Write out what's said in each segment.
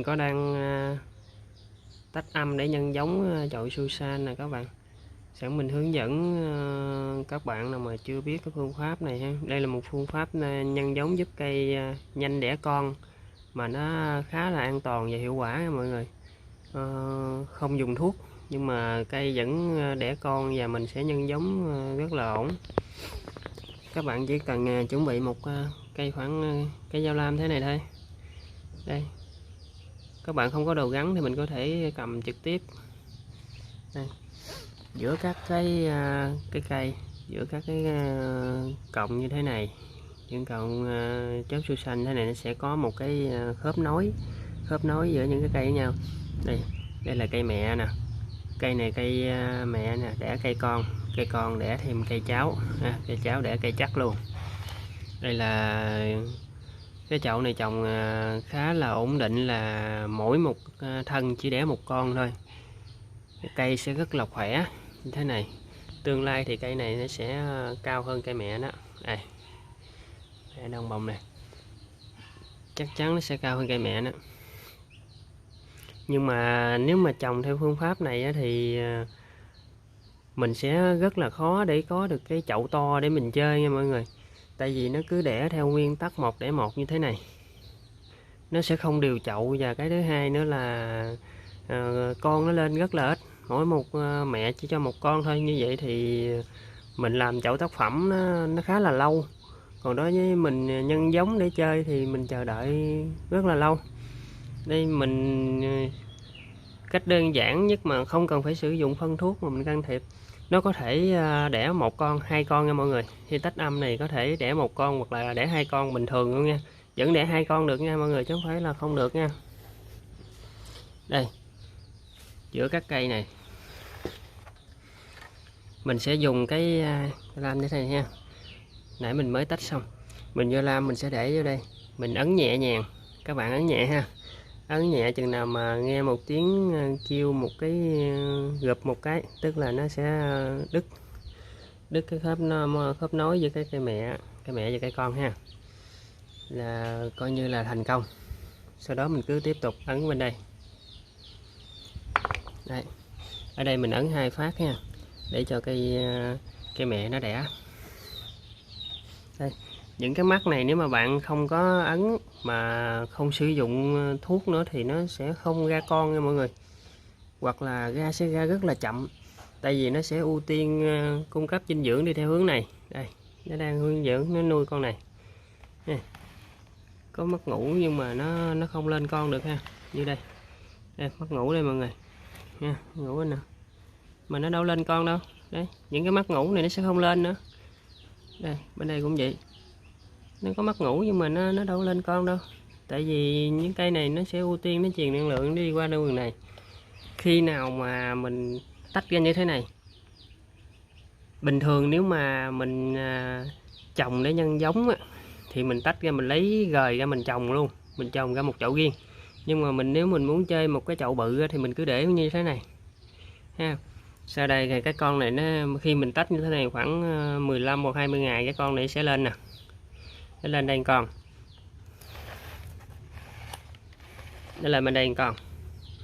có đang tách âm để nhân giống chậu Susan nè các bạn. Sẵn mình hướng dẫn các bạn nào mà chưa biết cái phương pháp này ha. Đây là một phương pháp nhân giống giúp cây nhanh đẻ con mà nó khá là an toàn và hiệu quả nha mọi người. Không dùng thuốc nhưng mà cây vẫn đẻ con và mình sẽ nhân giống rất là ổn. Các bạn chỉ cần chuẩn bị một cây khoảng cây dao lam thế này thôi. Đây. Các bạn không có đầu gắn thì mình có thể cầm trực tiếp. Đây. Giữa các cái cây, giữa các cái cọng như thế này, những cọng chớp Susan thế này nó sẽ có một cái khớp nối giữa những cái cây với nhau. Đây là cây mẹ nè, cây này cây mẹ nè, đẻ cây con đẻ thêm cây cháu, cây cháu đẻ cây chắc luôn. Đây là cái chậu này trồng khá là ổn định, là mỗi một thân chỉ đẻ một con thôi. Cái cây sẽ rất là khỏe như thế này. Tương lai thì cây này nó sẽ cao hơn cây mẹ đó. Đây, mẹ đồng bông này chắc chắn nó sẽ cao hơn cây mẹ đó. Nhưng mà nếu mà trồng theo phương pháp này thì mình sẽ rất là khó để có được cái chậu to để mình chơi nha mọi người. Tại vì nó cứ đẻ theo nguyên tắc 1 đẻ 1 như thế này, nó sẽ không đều chậu. Và cái thứ hai nữa là con nó lên rất là ít, mỗi một mẹ chỉ cho một con thôi. Như vậy thì mình làm chậu tác phẩm nó khá là lâu. Còn đối với mình nhân giống để chơi thì mình chờ đợi rất là lâu. Đây mình cách đơn giản nhất mà không cần phải sử dụng phân thuốc mà mình can thiệp. Nó có thể đẻ 1 con 2 con nha mọi người. Khi tách âm này có thể đẻ 1 con hoặc là đẻ 2 con bình thường luôn nha. Vẫn đẻ 2 con được nha mọi người, chứ không phải là không được nha. Đây, giữa các cây này mình sẽ dùng cái lam như thế này nha. Nãy mình mới tách xong, mình vô lam mình sẽ để vô đây, mình ấn nhẹ nhàng. Các bạn ấn nhẹ ha, ấn nhẹ chừng nào mà nghe một tiếng kêu một cái gập một cái, tức là nó sẽ đứt cái khớp nối giữa cái cây mẹ và cây con ha, là coi như là thành công. Sau đó mình cứ tiếp tục ấn bên đây. Đây, ở đây mình ấn 2 phát ha, để cho cây mẹ nó đẻ. Đây, những cái mắt này nếu mà bạn không có ấn mà không sử dụng thuốc nữa thì nó sẽ không ra con nha mọi người, hoặc là sẽ ra rất là chậm. Tại vì nó sẽ ưu tiên cung cấp dinh dưỡng đi theo hướng này. Đây, nó đang hướng dẫn nó nuôi con này. Có mắt ngủ nhưng mà nó không lên con được ha. Như đây, mắt ngủ đây mọi người nha, ngủ bên nào mà nó đâu lên con đâu. Đấy, những cái mắt ngủ này nó sẽ không lên nữa. Đây, bên đây cũng vậy, nó có mắt ngủ nhưng mà nó đâu lên con đâu. Tại vì những cây này nó sẽ ưu tiên nó truyền năng lượng đi qua đường này. Khi nào mà mình tách ra như thế này, bình thường nếu mà mình trồng để nhân giống thì mình tách ra, mình lấy gời ra mình trồng luôn, mình trồng ra một chậu riêng. Nhưng mà nếu mình muốn chơi một cái chậu bự thì mình cứ để như thế này ha. Sau đây thì cái con này nó khi mình tách như thế này khoảng 15 hoặc 20 ngày cái con này sẽ lên nè. Nó lên đây con. Nó lên bên đây con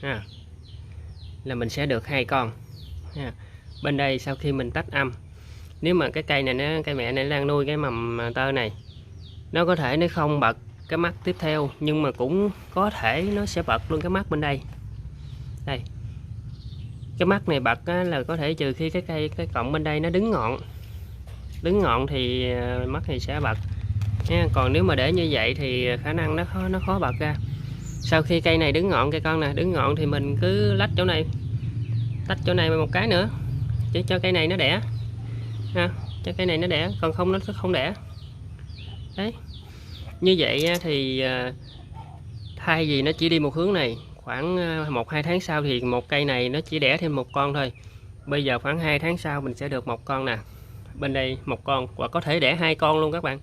ha. Là mình sẽ được 2 con ha. Bên đây sau khi mình tách âm, nếu mà cái cây này cây mẹ này đang nuôi cái mầm tơ này, nó có thể nó không bật cái mắt tiếp theo, nhưng mà cũng có thể nó sẽ bật luôn cái mắt bên đây. Đây, cái mắt này bật là có thể trừ khi cái cọng bên đây nó đứng ngọn thì mắt này sẽ bật nha. Còn nếu mà để như vậy thì khả năng nó khó bật ra. Sau khi cây này đứng ngọn, cây con nè đứng ngọn thì mình cứ lách chỗ này, tách chỗ này một cái nữa để cho cây này nó đẻ ha, cho cây này nó đẻ, còn không nó không đẻ. Đấy, như vậy thì thay vì nó chỉ đi một hướng này, khoảng 1-2 tháng sau thì một cây này nó chỉ đẻ thêm 1 con thôi. Bây giờ khoảng 2 tháng sau mình sẽ được 1 con nè, bên đây 1 con, hoặc có thể đẻ 2 con luôn các bạn,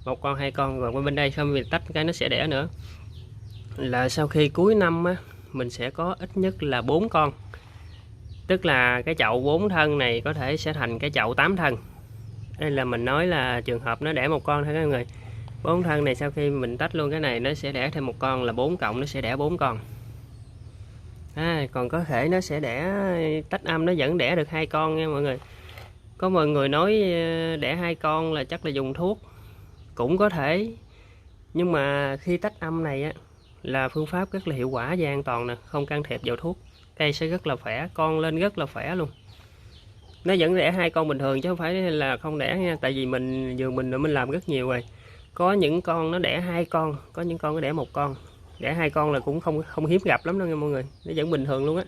1 con 2 con. Rồi bên đây không, mình tách cái nó sẽ đẻ nữa. Là sau khi cuối năm mình sẽ có ít nhất là 4 con, tức là cái chậu 4 thân này có thể sẽ thành cái chậu 8 thân. Đây là mình nói là trường hợp nó đẻ 1 con thôi các người. 4 thân này sau khi mình tách luôn cái này nó sẽ đẻ thêm 1 con, là 4 cộng nó sẽ đẻ 4 con. Còn có thể nó sẽ đẻ tách âm nó vẫn đẻ được 2 con nha mọi người. Có mọi người nói đẻ 2 con là chắc là dùng thuốc, cũng có thể. Nhưng mà khi tách âm này á là phương pháp rất là hiệu quả và an toàn nè, không can thiệp vào thuốc. Cây sẽ rất là khỏe, con lên rất là khỏe luôn. Nó vẫn đẻ 2 con bình thường chứ không phải là không đẻ nha, tại vì vườn mình làm rất nhiều rồi. Có những con nó đẻ 2 con, có những con nó đẻ 1 con. Đẻ 2 con là cũng không hiếm gặp lắm đâu nha mọi người, nó vẫn bình thường luôn á.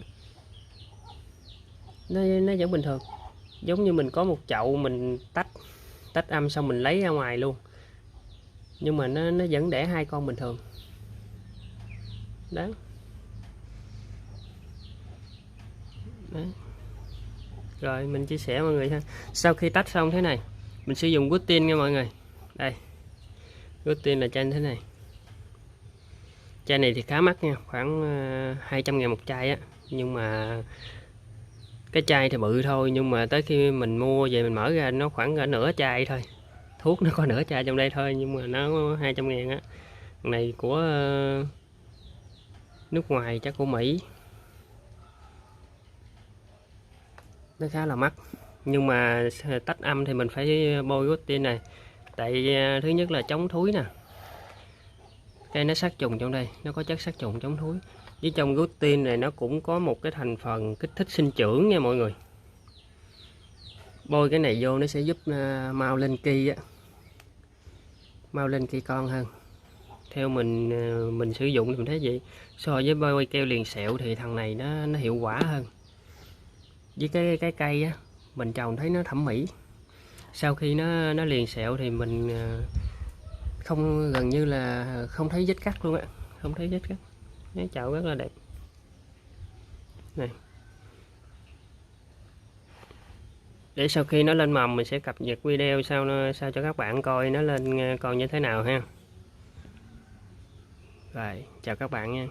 Nó vẫn bình thường. Giống như mình có một chậu mình tách âm xong mình lấy ra ngoài luôn. Nhưng mà nó vẫn đẻ 2 con bình thường. Đó. Đó. Rồi mình chia sẻ mọi người ha. Sau khi tách xong thế này, mình sử dụng Gutin nha mọi người. Đây. Gutin là chai thế này. Chai này thì khá mắc nha, khoảng 200.000 một chai á. Nhưng mà cái chai thì bự thôi, nhưng mà tới khi mình mua về mình mở ra nó khoảng nửa chai thôi. Thuốc nó có nửa chai trong đây thôi, nhưng mà nó 200.000 á. Này của nước ngoài, chắc của Mỹ. Nó khá là mắc. Nhưng mà tách âm thì mình phải bôi Gutin này. Tại thứ nhất là chống thúi nè. Cây nó sát trùng trong đây, nó có chất sát trùng chống thúi. Với trong Gutin này nó cũng có một cái thành phần kích thích sinh trưởng nha mọi người. Bôi cái này vô nó sẽ giúp mau lên ki á. Mau lên ki con hơn. Theo mình sử dụng thì mình thấy vậy. So với bôi keo liền sẹo thì thằng này nó hiệu quả hơn. Với cái cây á, mình trồng thấy nó thẩm mỹ. Sau khi nó liền sẹo thì mình gần như là không thấy vết cắt luôn á, không thấy vết cắt. Cái chậu rất là đẹp. Này. Để sau khi nó lên mầm mình sẽ cập nhật video sao cho các bạn coi nó lên còn như thế nào ha. Rồi, chào các bạn nha.